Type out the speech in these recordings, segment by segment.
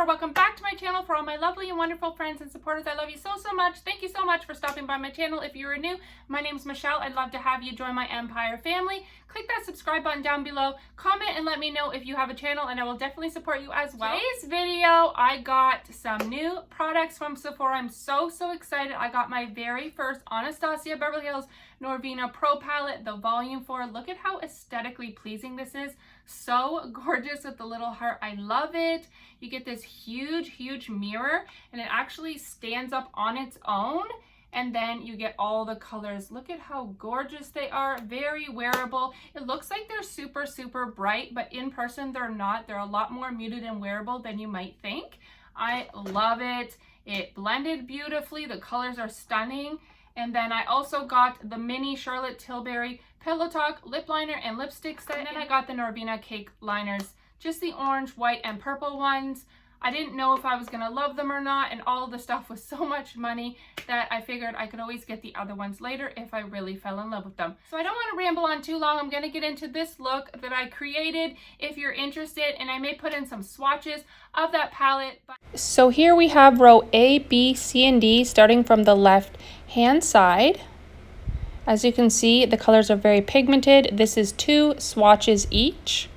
Sephora. Welcome back to my channel. For all my lovely and wonderful friends and supporters, I love you so much. Thank you so much for stopping by my channel. If you are new, my name is Michelle. I'd love to have you join my Empire family. Click that subscribe button down below. Comment and let me know if you have a channel, and I will definitely support you as well. Today's video, I got some new products from Sephora. I'm so excited. I got my very first Anastasia Beverly Hills NORVINA Pro Palette, the Volume 4. Look at how aesthetically pleasing this is. So gorgeous with the little heart. I love it. You get this huge mirror, and it actually stands up on its own, and then you get all the colors. Look at how gorgeous they are. Very wearable. It looks like they're super bright, but in person they're not. They're a lot more muted and wearable than you might think. I love it. It blended beautifully. The colors are stunning. And then I also got the mini Charlotte Tilbury Pillow Talk lip liner and lipstick set. And then I got the Norvina cake liners, just the orange, white, and purple ones. I didn't know if I was gonna love them or not, and all of the stuff was so much money that I figured I could always get the other ones later if I really fell in love with them. So I don't want to ramble on too long. I'm gonna get into this look that I created if you're interested, and I may put in some swatches of that palette. So here we have row A, B, C, and D starting from the left hand side. As you can see, the colors are very pigmented. This is 2 swatches each.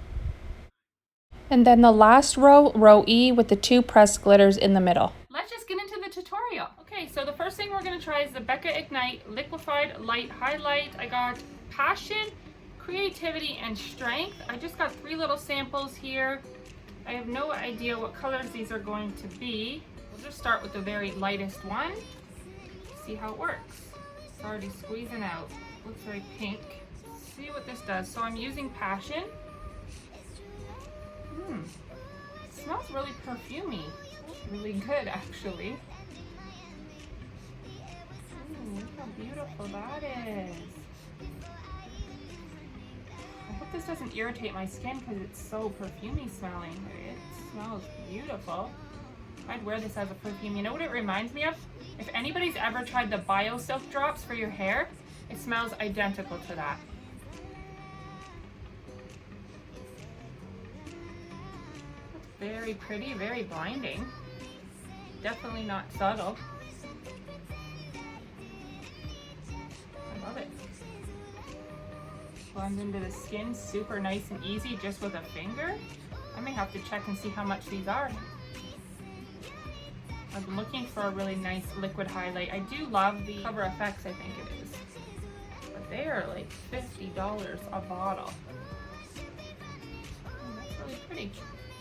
And then the last row, row E, with the 2 pressed glitters in the middle. Let's just get into the tutorial. Okay, so the first thing we're gonna try is the BecCA Ignite Liquefied Light Highlight. I got Passion, Creativity, and Strength. I just got 3 little samples here. I have no idea what colors these are going to be. We'll just start with the very lightest one. See how it works. It's already squeezing out. Looks very pink. See what this does. So I'm using Passion. It smells really perfumey. It's really good, actually. Look how beautiful that is. I hope this doesn't irritate my skin because it's so perfumey smelling. It smells beautiful. I'd wear this as a perfume. You know what it reminds me of? If anybody's ever tried the Bio Silk drops for your hair, it smells identical to that. Very pretty, very blinding. Definitely not subtle. I love it. Blends into the skin super nice and easy just with a finger. I may have to check and see how much these are. I've been looking for a really nice liquid highlight. I do love the Cover FX, I think it is. But they are like $50 a bottle. Oh, that's really pretty.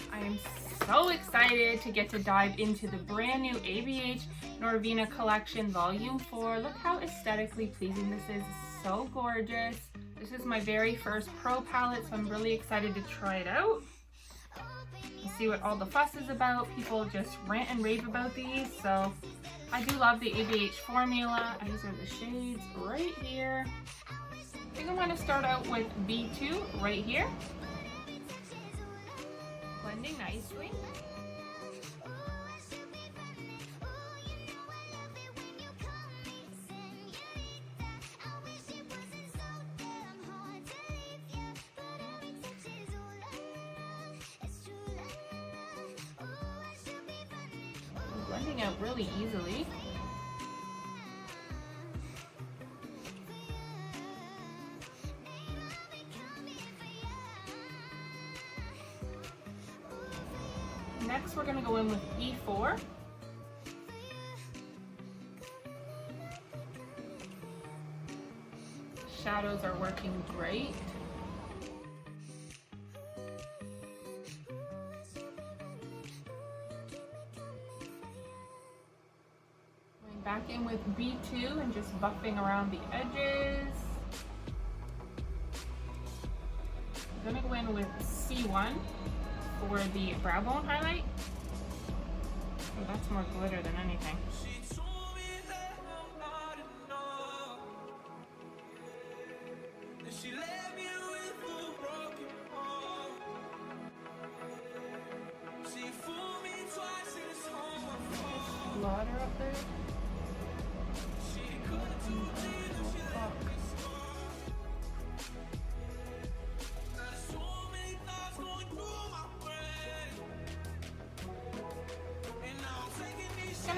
I am so excited to get to dive into the brand new ABH NORVINA collection Volume 4. Look how aesthetically pleasing this is. It's so gorgeous. This is my very first Pro palette, so I'm really excited to try it out and see what all the fuss is about. People just rant and rave about these, so I do love the ABH formula. These are the shades right here. I think I'm going to start out with B2 right here. Blending nicely. Blending out really easily. Next, we're going to go in with E4. Shadows are working great. Going back in with B2 and just buffing around the edges. I'm going to go in with C1. For the brow bone highlight. Oh, that's more glitter than anything. Blotter up there.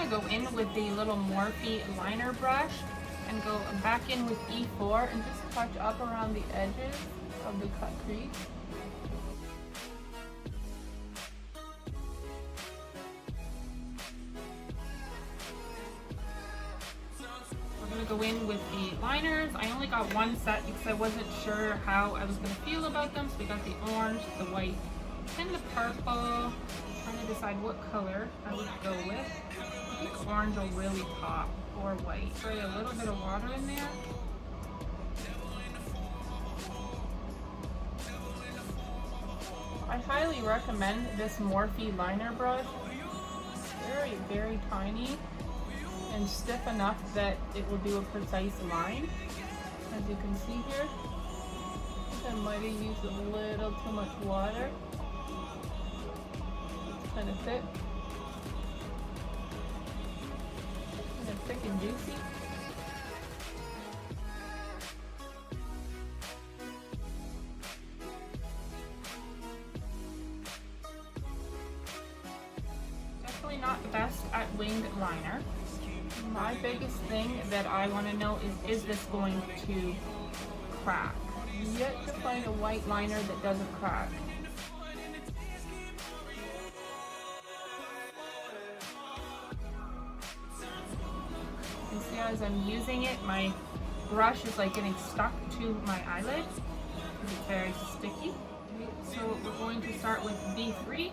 go in with the little Morphe liner brush and go back in with E4 and just touch up around the edges of the cut crease. We're going to go in with the liners. I only got one set because I wasn't sure how I was going to feel about them. So we got the orange, the white, and the purple. Trying to decide what color I would go with. I think orange will really pop, or white. Spray a little bit of water in there. I highly recommend this Morphe liner brush. Very, very tiny and stiff enough that it will do a precise line. As you can see here, I think I might have used a little too much water. It's kind of thick. Kind of thick and juicy. Definitely not the best at winged liner. My biggest thing that I want to know is this going to crack? Yet to find a white liner that doesn't crack. You can see as I'm using it, my brush is like getting stuck to my eyelid. It's very sticky. So we're going to start with B3.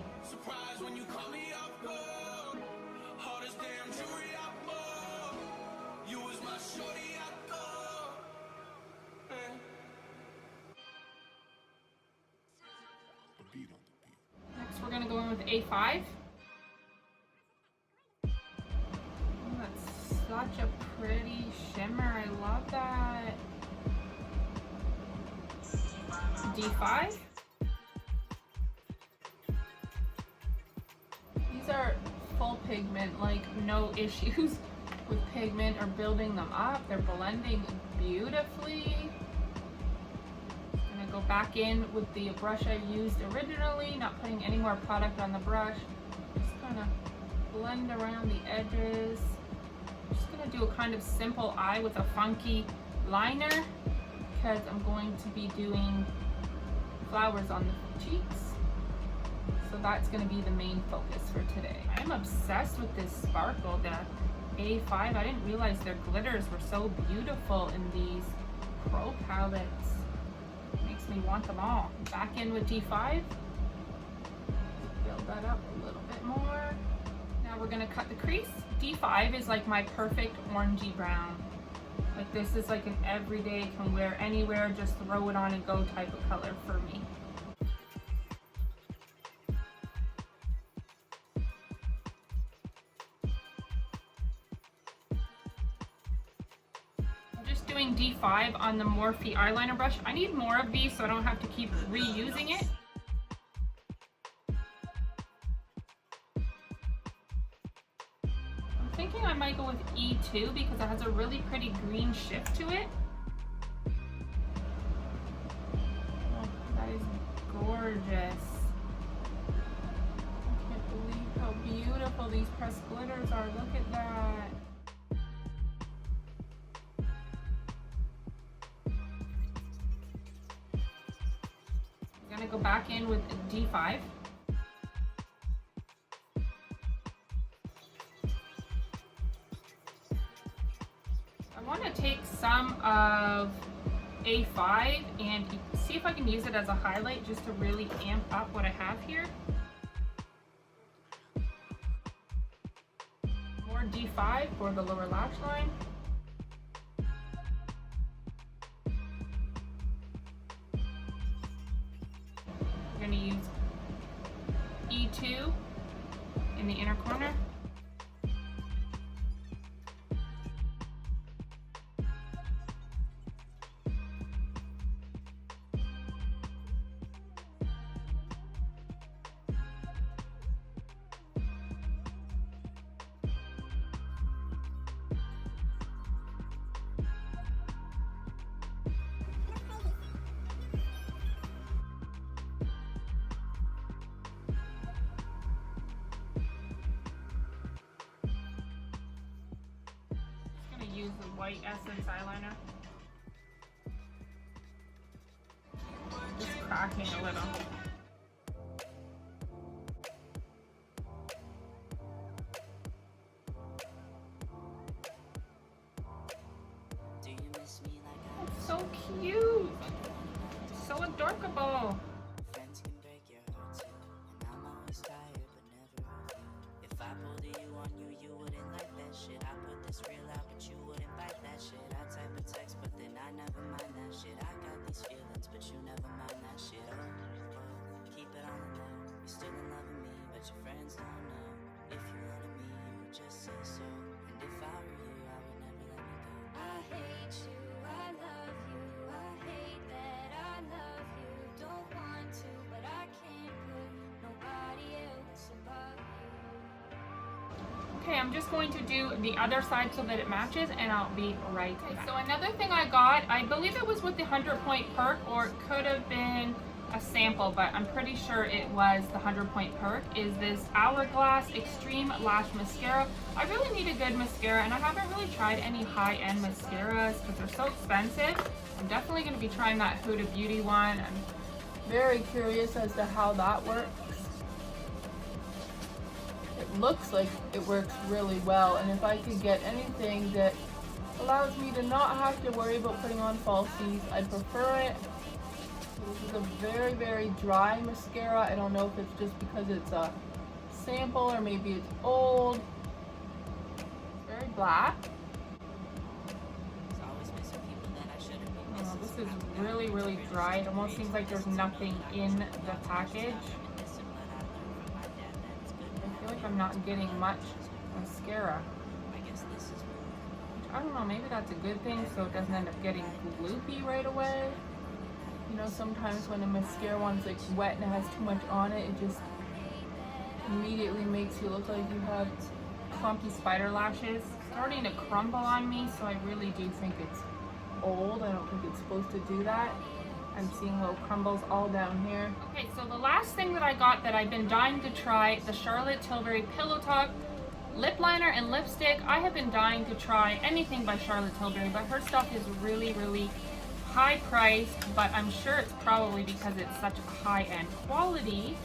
Next we're going to go in with A5. Oh, that's such a pretty shimmer. I love that. D5. These are full pigment, like no issues with pigment or building them up. They're blending beautifully. Go back in with the brush I used originally, not putting any more product on the brush. Just kind of blend around the edges. I'm just going to do a kind of simple eye with a funky liner because I'm going to be doing flowers on the cheeks. So that's going to be the main focus for today. I am obsessed with this sparkle, the A5. I didn't realize their glitters were so beautiful in these pro palettes. Makes me want them all. Back in with D5. Build that up a little bit more. Now we're gonna cut the crease. D5 is like my perfect orangey brown. Like this is like an everyday, can wear anywhere, just throw it on and go type of color for me. Doing D5 on the Morphe eyeliner brush. I need more of these so I don't have to keep reusing it. I'm thinking I might go with E2 because it has a really pretty green shift to it. Oh, that is gorgeous. I can't believe how beautiful these pressed glitters are. Look at that. I'm gonna go back in with D5. I want to take some of A5 and see if I can use it as a highlight just to really amp up what I have here. More D5 for the lower lash line. We're going to use E2 in the inner corner. use the white Essence eyeliner. Just cracking a little. It's so cute. So adorable. Okay, I'm just going to do the other side so that it matches, and I'll be right back. So another thing I got, I believe it was with the 100-point perk, or it could have been a sample, but I'm pretty sure it was the 100-point perk, is this Hourglass Extreme Lash Mascara. I really need a good mascara, and I haven't really tried any high-end mascaras because they're so expensive. I'm definitely going to be trying that Huda Beauty one. I'm very curious as to how that works. It looks like it works really well, and if I could get anything that allows me to not have to worry about putting on falsies, I'd prefer it. This is a very, very dry mascara. I don't know if it's just because it's a sample or maybe it's old. It's very black. Oh, this is really, really dry. It almost seems like there's nothing in the package. I feel like I'm not getting much mascara. I don't know, maybe that's a good thing so it doesn't end up getting gloopy right away. You know, sometimes when a mascara one's like wet and it has too much on it, it just immediately makes you look like you have clumpy spider lashes. It's starting to crumble on me, so I really do think it's old. I don't think it's supposed to do that. I'm seeing little crumbles all down here. Okay, so the last thing that I got that I've been dying to try, the Charlotte Tilbury Pillow Talk lip liner and lipstick. I have been dying to try anything by Charlotte Tilbury, but her stuff is really, really high priced, but I'm sure it's probably because it's such high-end quality.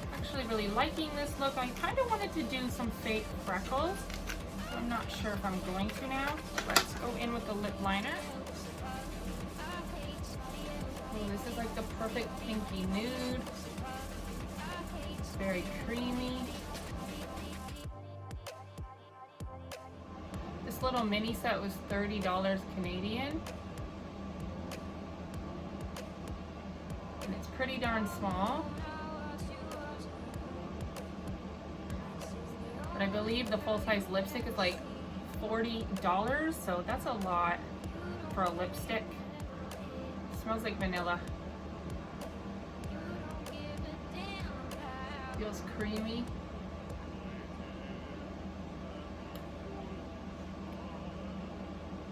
I'm actually really liking this look. I kind of wanted to do some fake freckles, so I'm not sure if I'm going to now. Let's go in with the lip liner. Oh, this is like the perfect pinky nude. It's very creamy. This little mini set was $30 Canadian. And it's pretty darn small. But I believe the full-size lipstick is like $40, so that's a lot for a lipstick. It smells like vanilla. Feels creamy.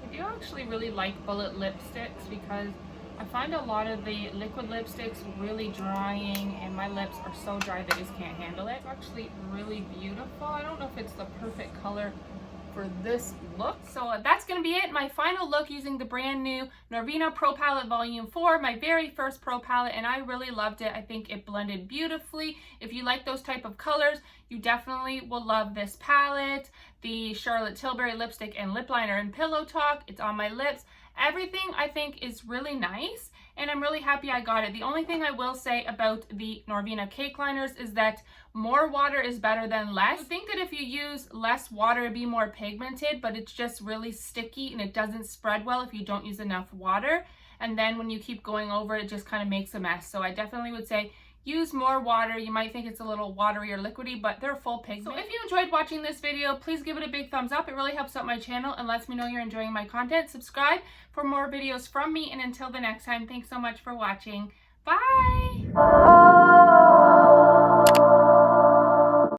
I do actually really like bullet lipsticks because I find a lot of the liquid lipsticks really drying, and my lips are so dry they just can't handle it. It's actually really beautiful. I don't know if it's the perfect color for this look. So that's going to be it. My final look using the brand new Norvina Pro Palette Volume 4, my very first Pro Palette, and I really loved it. I think it blended beautifully. If you like those type of colors, you definitely will love this palette. The Charlotte Tilbury lipstick and lip liner and Pillow Talk, it's on my lips. Everything I think is really nice, and I'm really happy I got it. The only thing I will say about the Norvina cake liners is that more water is better than less. I think that if you use less water, it'd be more pigmented, but it's just really sticky and it doesn't spread well if you don't use enough water. And then when you keep going over it, it just kind of makes a mess. So I definitely would say use more water. You might think it's a little watery or liquidy, but they're full pigment. So if you enjoyed watching this video, please give it a big thumbs up. It really helps out my channel and lets me know you're enjoying my content. Subscribe for more videos from me, and until the next time, thanks so much for watching. Bye!